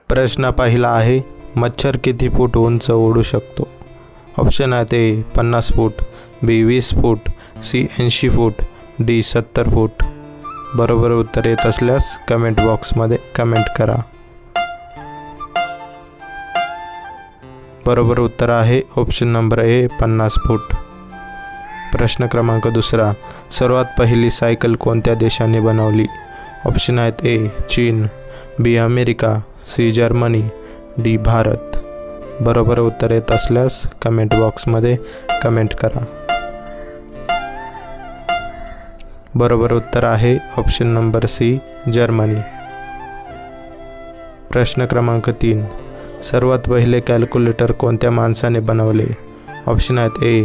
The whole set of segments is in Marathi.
प्रश्न पहिला आहे, मच्छर किती फूट उंच उडू शकतो? ऑप्शन आहेत ए 50 फूट, बी 20 फूट, सी 80 फूट, डी 70 फूट. बरोबर उत्तर येत असल्यास कमेंट बॉक्समध्ये कमेंट करा. बरोबर उत्तर आहे ऑप्शन नंबर ए 50 फूट. प्रश्न क्रमांक दुसरा, सर्वात पहिली सायकल कोणत्या देशाने बनवली? ऑप्शन आहेत ए चीन, B America, C Germany, D Bharat. बरोबर उत्तर येत असल्यास कमेंट बॉक्समध्ये कमेंट करा. बरोबर उत्तर आहे ऑप्शन नंबर सी जर्मनी. प्रश्न क्रमांक 3, सर्वात पहिले कॅल्क्युलेटर कोणत्या माणसाने बनवले? ऑप्शन आहेत A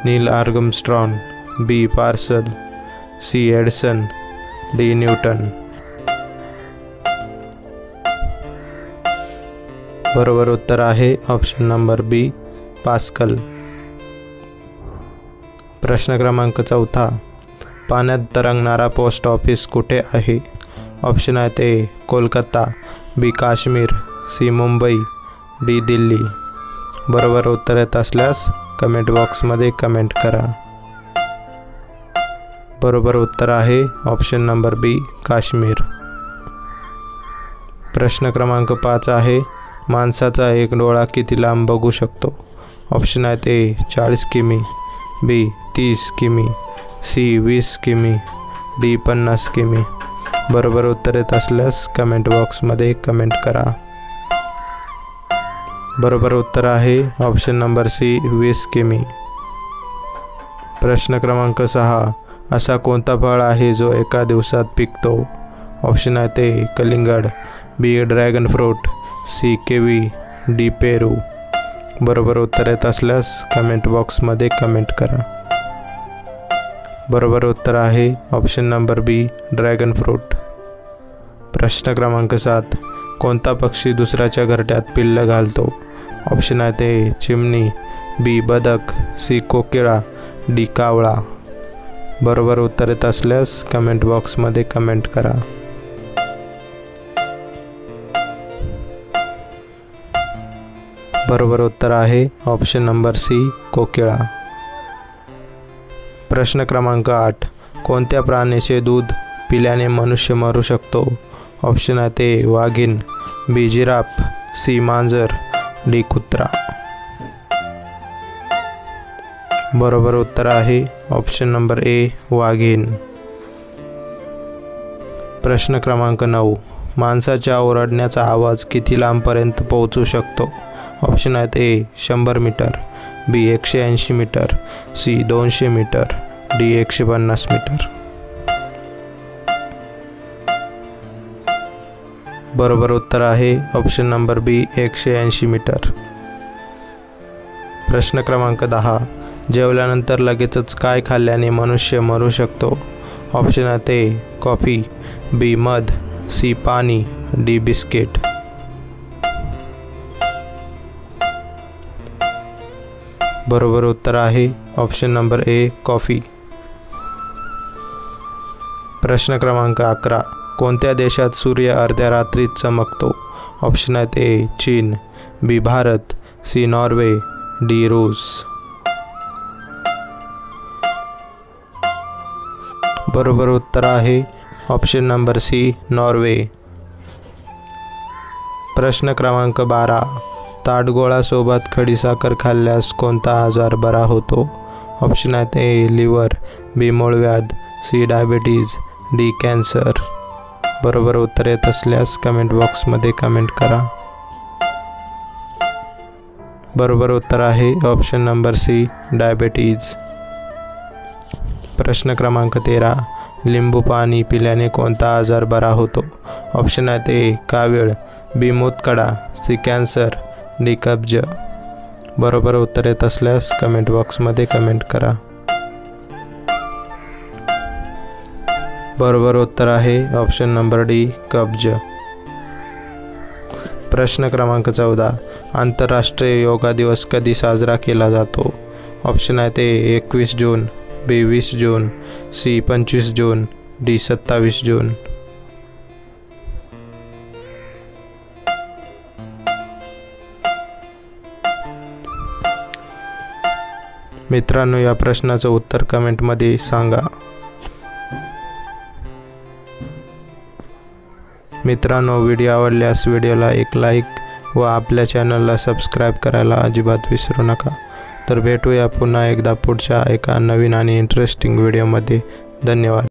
Neil Armstrong, B Pascal, C Edison, D Newton. बरोबर उत्तर आहे ऑप्शन नंबर बी पास्कल. प्रश्न क्रमांक 4, पाण्यात तरंगणारा पोस्ट ऑफिस कुठे आहे? ऑप्शन आहेत ए कोलकाता, बी काश्मीर, सी मुंबई, डी दिल्ली. बरोबर उत्तर येत असल्यास कमेंट बॉक्समध्ये कमेंट करा. बरोबर उत्तर आहे ऑप्शन नंबर बी काश्मीर. प्रश्न क्रमांक 5 आहे, माणसाचा एक डोळा किती लांब बघू शकतो? ऑप्शन आहेत ए 40 किमी, बी 30 किमी, सी 20 किमी, डी 50 किमी. बरोबर उत्तर येत असल्यास कमेंट बॉक्समध्ये कमेंट करा. बरोबर उत्तर आहे ऑप्शन नंबर सी 20 किमी. प्रश्न क्रमांक 6, असा कोणता फळ आहे जो एका दिवसात पिकतो? ऑप्शन आहेत ए कलिंगड, बी ड्रॅगन फ्रूट, सी केवी, डी पेरू. बरोबर उत्तर येत असल्यास कमेंट बॉक्समध्ये कमेंट करा. बरोबर उत्तर आहे ऑप्शन नंबर बी ड्रॅगन फ्रूट. प्रश्न क्रमांक 7, कोणता पक्षी दुसऱ्याच्या घरट्यात पिल्लं घालतो? ऑप्शन आहेत ए चिमणी, बी बदक, सी कोकिळा, डी कावळा. बरोबर उत्तर येत असल्यास कमेंट बॉक्समध्ये कमेंट करा. बरोबर उत्तर आहे ऑप्शन नंबर सी कोकिळा. प्रश्न क्रमांक 8, कोणत्या प्राण्याचे दूध पिल्याने मनुष्य मरू शकतो? ऑप्शन आहेत ए वाघीण, बी जिराफ, सी मांजर, डी कुत्रा. बरोबर उत्तर आहे ऑप्शन नंबर ए वाघीण. प्रश्न क्रमांक 9, माणसाच्या ओरडण्याचा आवाज किती लांबपर्यंत पोहोचू शकतो? ऑप्शन आहेत A 100 metre, B 180 metre, C 200 metre, D 150 metre. बरोबर उत्तर आहे ऑप्शन नंबर बी 180 मीटर. प्रश्न क्रमांक 10, जेवल्यानंतर लगेचच काय खाल्ल्याने मनुष्य मरू शकतो? ऑप्शन आहेत ए कॉफी, बी मध, सी पाणी, डी बिस्किट. बरोबर उत्तर आहे ऑप्शन नंबर ए कॉफी. प्रश्न क्रमांक 11, कोणत्या देशात सूर्य अर्ध्या रात्रीत चमकतो? ऑप्शन आहेत ए चीन, बी भारत, सी नॉर्वे, डी रूस. बरोबर उत्तर आहे ऑप्शन नंबर सी नॉर्वे. प्रश्न क्रमांक 12, ताडगोळासोबत खडीसाखर खाल्ल्यास कोणता आजार बरा होतो? ऑप्शन आहेत ए लिव्हर, बी मूळव्याध, सी डायबिटीज, डी कॅन्सर. बरोबर उत्तर येत असल्यास कमेंट बॉक्समध्ये कमेंट करा. बरोबर उत्तर आहे ऑप्शन नंबर सी डायबिटीज. प्रश्न क्रमांक 13, लिंबू पाणी पिल्याने कोणता आजार बरा होतो? ऑप्शन आहेत ए कावीळ, बी मूतखडा, सी कॅन्सर, डी कब्ज. बरोबर उत्तर येत असल्यास कमेंट बॉक्समध्ये कमेंट करा. बरोबर उत्तर आहे ऑप्शन नंबर डी कब्ज. प्रश्न क्रमांक 14, आंतरराष्ट्रीय योगा दिवस कधी साजरा केला जातो? ऑप्शन आहेत ए 21 जून, बी 20 जून, सी 25 जून, डी 27 जून. मित्रांनो, या प्रश्नाचं उत्तर कमेंटमध्ये सांगा. मित्रांनो, व्हिडिओ आवडल्यास व्हिडिओला एक लाईक व आपल्या चॅनलला सबस्क्राईब करायला अजिबात विसरू नका. तर भेटूया पुन्हा एकदा पुढच्या एका नवीन आणि इंटरेस्टिंग व्हिडिओमध्ये. धन्यवाद.